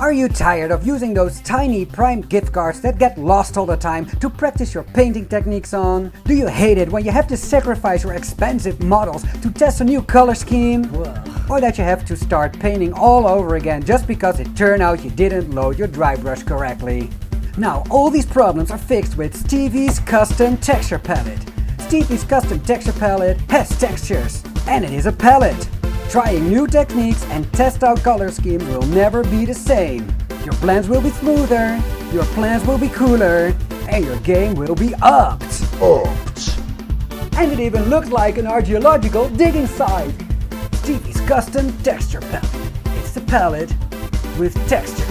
Are you tired of using those tiny primed gift cards that get lost all the time to practice your painting techniques on? Do you hate it when you have to sacrifice your expensive models to test a new color scheme? Whoa. Or that you have to start painting all over again just because it turned out you didn't load your dry brush correctly? Now all these problems are fixed with Stevie's custom texture palette. Stevie's custom texture palette has textures, and it is a palette. Trying new techniques and test out color schemes will never be the same. Your blends will be smoother, your plans will be cooler, and your game will be upped. And it even looks like an archaeological digging site. Stevie's custom texture palette. It's the palette with texture.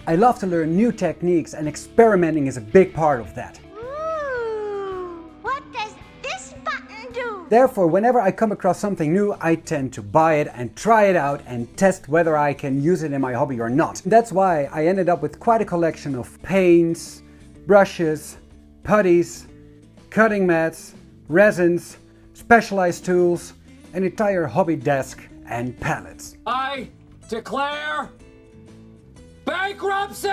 I love to learn new techniques, and experimenting is a big part of that. Ooh, what does this button do? Therefore, whenever I come across something new, I tend to buy it and try it out and test whether I can use it in my hobby or not. That's why I ended up with quite a collection of paints, brushes, putties, cutting mats, resins, specialized tools, an entire hobby desk and palettes. I declare bankruptcy!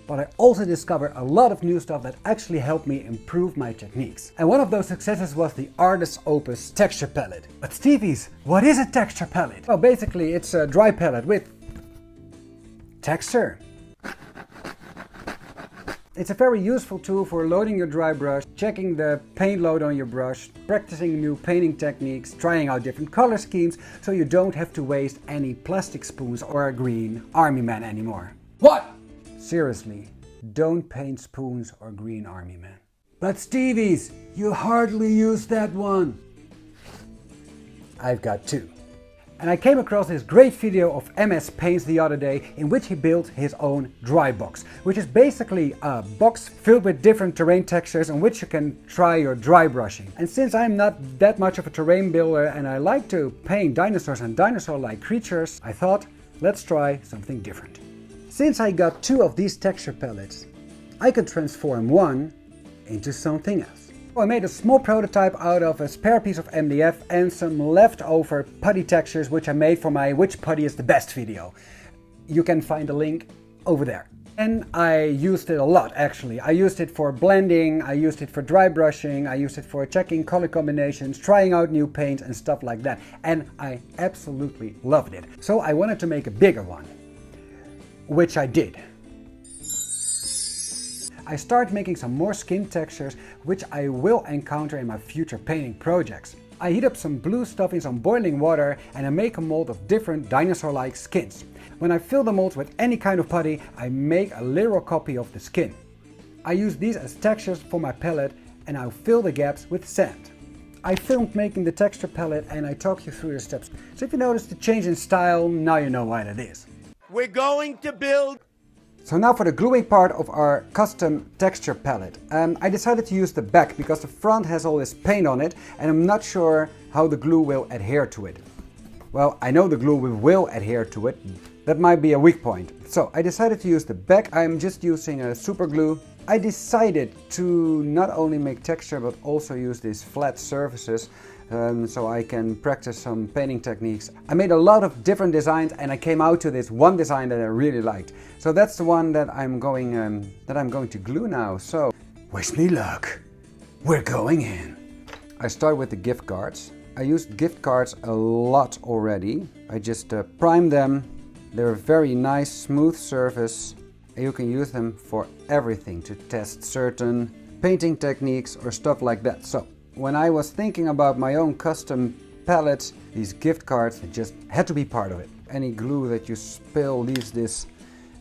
But I also discovered a lot of new stuff that actually helped me improve my techniques. And one of those successes was the Artist's Opus texture palette. But Stevie's, what is a texture palette? Well, basically it's a dry palette with texture. It's a very useful tool for loading your dry brush, checking the paint load on your brush, practicing new painting techniques, trying out different color schemes, so you don't have to waste any plastic spoons or a green army man anymore. What? Seriously, don't paint spoons or green army man. But Stevie's, you hardly use that one. I've got two. And I came across this great video of MS Paints the other day in which he built his own dry box, which is basically a box filled with different terrain textures on which you can try your dry brushing. And since I'm not that much of a terrain builder and I like to paint dinosaurs and dinosaur-like creatures, I thought, let's try something different. Since I got two of these texture palettes, I could transform one into something else. I made a small prototype out of a spare piece of MDF and some leftover putty textures which I made for my Which Putty is the Best video. You can find the link over there. And I used it a lot actually. I used it for blending, I used it for dry brushing, I used it for checking color combinations, trying out new paints and stuff like that. And I absolutely loved it. So I wanted to make a bigger one, which I did. I started making some more skin textures, which I will encounter in my future painting projects. I heat up some blue stuff in some boiling water and I make a mold of different dinosaur-like skins. When I fill the molds with any kind of putty, I make a literal copy of the skin. I use these as textures for my palette and I'll fill the gaps with sand. I filmed making the texture palette and I talk you through the steps. So if you notice the change in style, now you know why that is. We're going to build. So now for the gluing part of our custom texture palette. I decided to use the back because the front has all this paint on it and I'm not sure how the glue will adhere to it. Well, I know the glue will adhere to it. That might be a weak point. So I decided to use the back. I'm just using a super glue. I decided to not only make texture but also use these flat surfaces so I can practice some painting techniques. I made a lot of different designs and I came out to this one design that I really liked. So that's the one that I'm going to glue now. So wish me luck. We're going in. I start with the gift cards. I used gift cards a lot already. I just primed them. They're a very nice smooth surface. And you can use them for everything to test certain painting techniques or stuff like that. So when I was thinking about my own custom palettes, these gift cards just had to be part of it. Any glue that you spill leaves this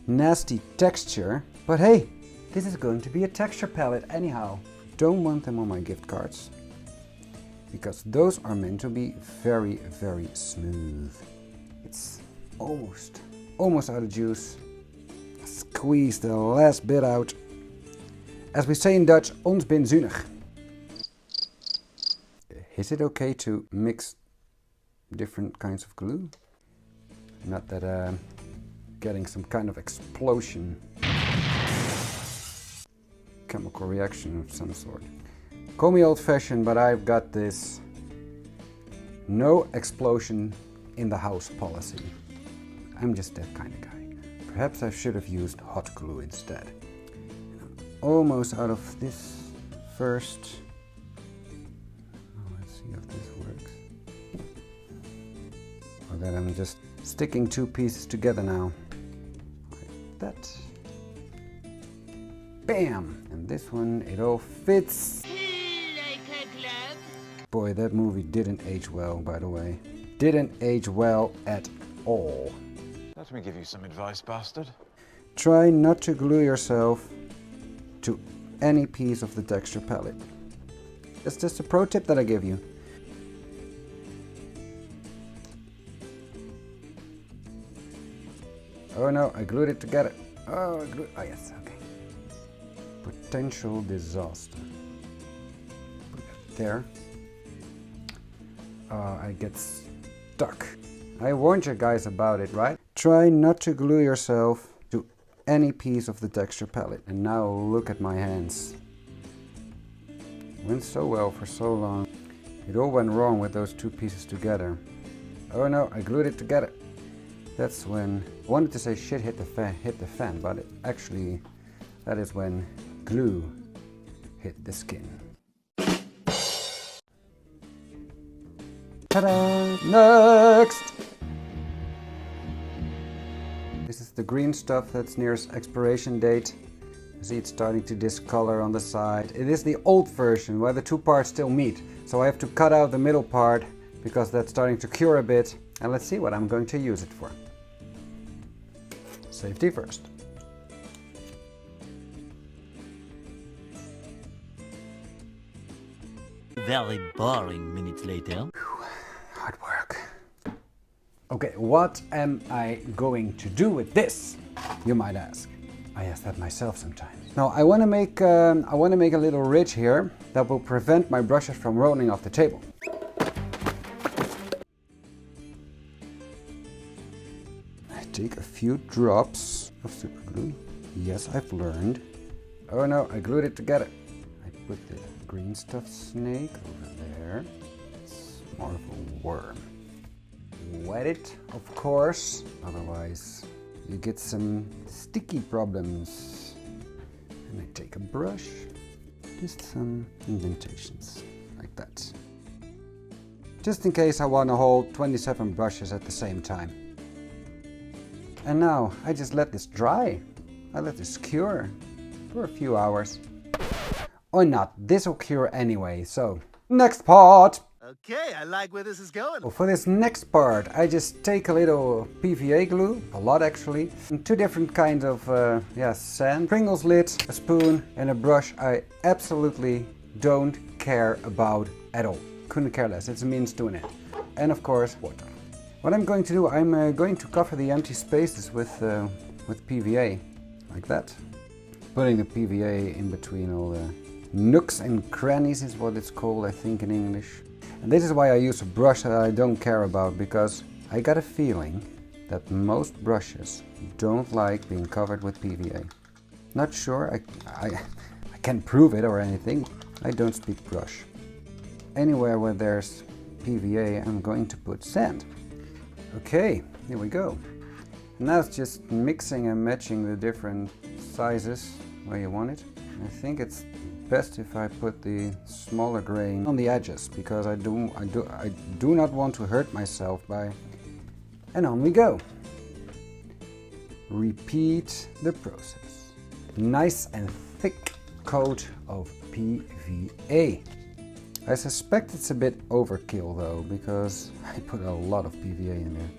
nasty texture. But hey, this is going to be a texture palette anyhow. Don't want them on my gift cards because those are meant to be very, very smooth. It's almost out of juice. Squeeze the last bit out. As we say in Dutch, ons bin zuinig. Is it okay to mix different kinds of glue? Not that getting some kind of explosion. chemical reaction of some sort. Call me old-fashioned, but I've got this no explosion in the house policy. I'm just that kind of guy. Perhaps I should have used hot glue instead. Almost out of this first. Let's see if this works. Or that I'm just sticking two pieces together now. Like that. Bam! And this one, it all fits. Boy, that movie didn't age well, by the way. Didn't age well at all. Let me give you some advice, bastard. Try not to glue yourself to any piece of the texture palette. That's just a pro tip that I give you. Oh no, I glued it together. Oh, oh yes, okay. Potential disaster. Put that there. I get stuck. I warned you guys about it, right? Try not to glue yourself to any piece of the texture palette. And now look at my hands. It went so well for so long. It all went wrong with those two pieces together. Oh no, I glued it together. That's when, I wanted to say shit hit the fan, but actually that is when glue hit the skin. Ta-da! Next! This is the green stuff that's nearest expiration date. You see it's starting to discolor on the side. It is the old version where the two parts still meet. So I have to cut out the middle part because that's starting to cure a bit. And let's see what I'm going to use it for. Safety first. Very boring minutes later. Hard work. Okay, what am I going to do with this? You might ask. I ask that myself sometimes. Now I want to make a little ridge here that will prevent my brushes from rolling off the table. I take a few drops of super glue. Yes, I've learned. Oh no, I glued it together. I put the green stuff snake over there. It's more of a worm. Wet it, of course, otherwise you get some sticky problems. And I take a brush, just some indentations, like that. Just in case I want to hold 27 brushes at the same time. And now I just let this dry. I let this cure for a few hours. Or not, this will cure anyway, so next part! Okay, I like where this is going. Well, for this next part, I just take a little PVA glue, a lot actually, and two different kinds of sand, Pringles lid, a spoon and a brush I absolutely don't care about at all. Couldn't care less, it's a means to an end. And of course, water. What I'm going to do, I'm going to cover the empty spaces with PVA, like that. Putting the PVA in between all the nooks and crannies is what it's called, I think, in English. And this is why I use a brush that I don't care about, because I got a feeling that most brushes don't like being covered with PVA. Not sure, I can't prove it or anything. I don't speak brush. Anywhere where there's PVA, I'm going to put sand. Okay, here we go. Now it's just mixing and matching the different sizes where you want it. I think it's best if I put the smaller grain on the edges, because I do not want to hurt myself by... And on we go. Repeat the process. Nice and thick coat of PVA. I suspect it's a bit overkill though, because I put a lot of PVA in there.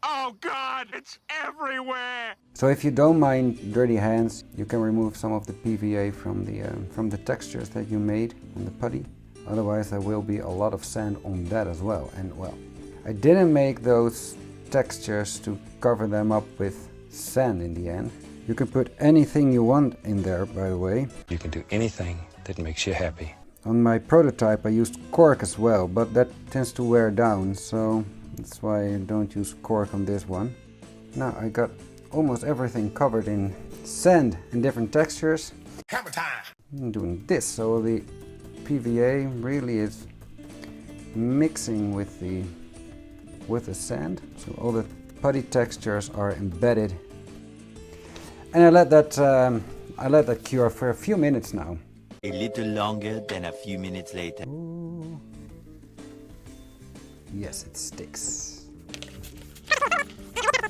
Oh God, it's everywhere! So if you don't mind dirty hands, you can remove some of the PVA from the textures that you made on the putty. Otherwise there will be a lot of sand on that as well. And well, I didn't make those textures to cover them up with sand in the end. You can put anything you want in there, by the way. You can do anything that makes you happy. On my prototype I used cork as well, but that tends to wear down, so that's why I don't use cork on this one. Now I got almost everything covered in sand and different textures. Hammer time! I'm doing this, so the PVA really is mixing with the sand, so all the putty textures are embedded. And I let that cure for a few minutes now. A little longer than a few minutes later. Ooh. Yes, it sticks.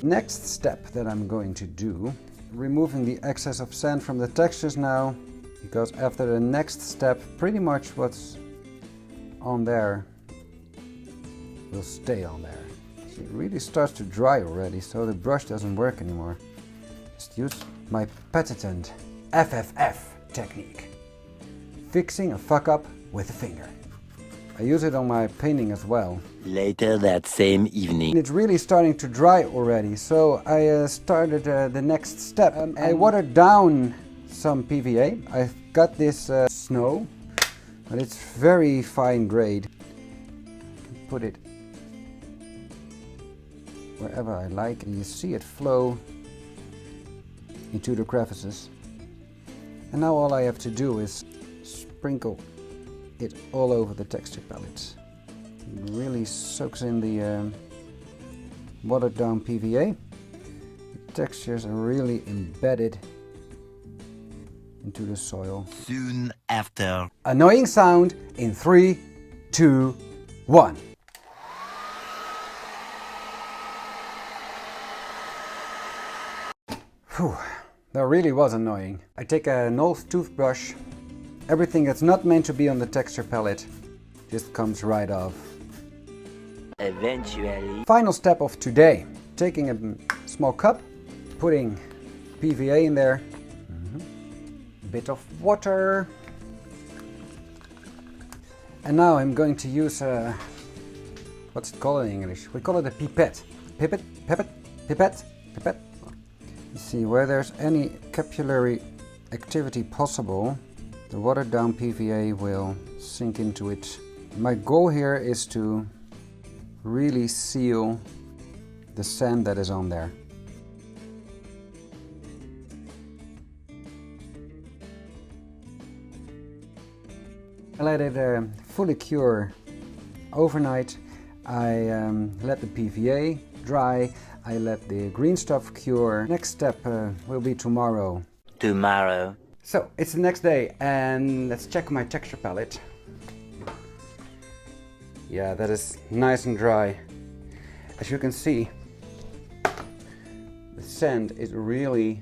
Next step that I'm going to do, removing the excess of sand from the textures now, because after the next step, pretty much what's on there will stay on there. See, it really starts to dry already, so the brush doesn't work anymore. Just use my patented FFF technique. Fixing a fuck up with a finger. I use it on my painting as well. Later that same evening. And it's really starting to dry already, so I started the next step. I watered down some PVA. I've got this snow, but it's very fine grade. Put it wherever I like, and you see it flow into the crevices. And now all I have to do is sprinkle it all over the texture palette. It really soaks in the watered down PVA. The textures are really embedded into the soil. Soon after. Annoying sound in 3, 2, 1. Whew, that really was annoying. I take an old toothbrush. Everything that's not meant to be on the texture palette just comes right off. Eventually. Final step of today. Taking a small cup, putting PVA in there, a bit of water. And now I'm going to use what's it called in English? We call it a pipette. Pipette. See, where there's any capillary activity possible, the watered down PVA will sink into it. My goal here is to really seal the sand that is on there. I let it fully cure overnight. I let the PVA dry. I let the green stuff cure. Next step will be tomorrow. Tomorrow. So it's the next day and let's check my texture palette. Yeah, that is nice and dry. As you can see, the sand is really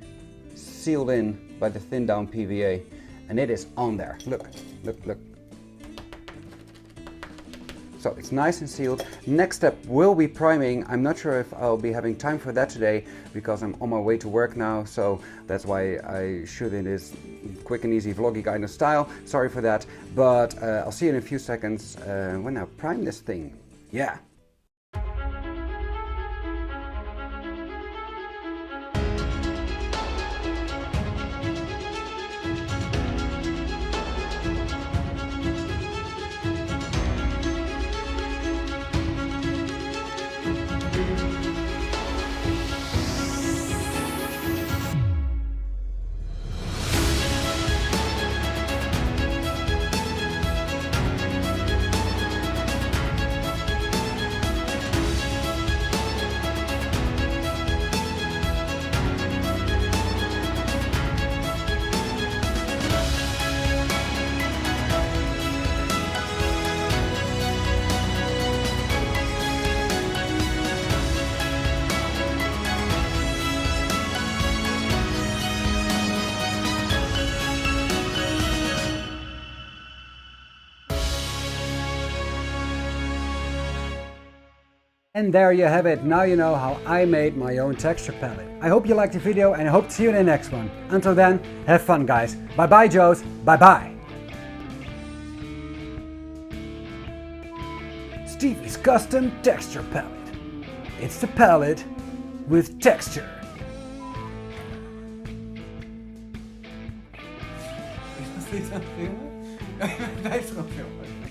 sealed in by the thin down PVA and it is on there. Look. So it's nice and sealed. Next step will be priming. I'm not sure if I'll be having time for that today because I'm on my way to work now, so that's why I shoot in this quick and easy vloggy kind of style. Sorry for that, but I'll see you in a few seconds when I prime this thing. Yeah. And there you have it. Now you know how I made my own texture palette. I hope you liked the video and I hope to see you in the next one. Until then, have fun guys. Bye bye Joes. Bye bye. Stevie's custom texture palette. It's the palette with texture. Is dat niet aan het filmen? Blijf erop filmen.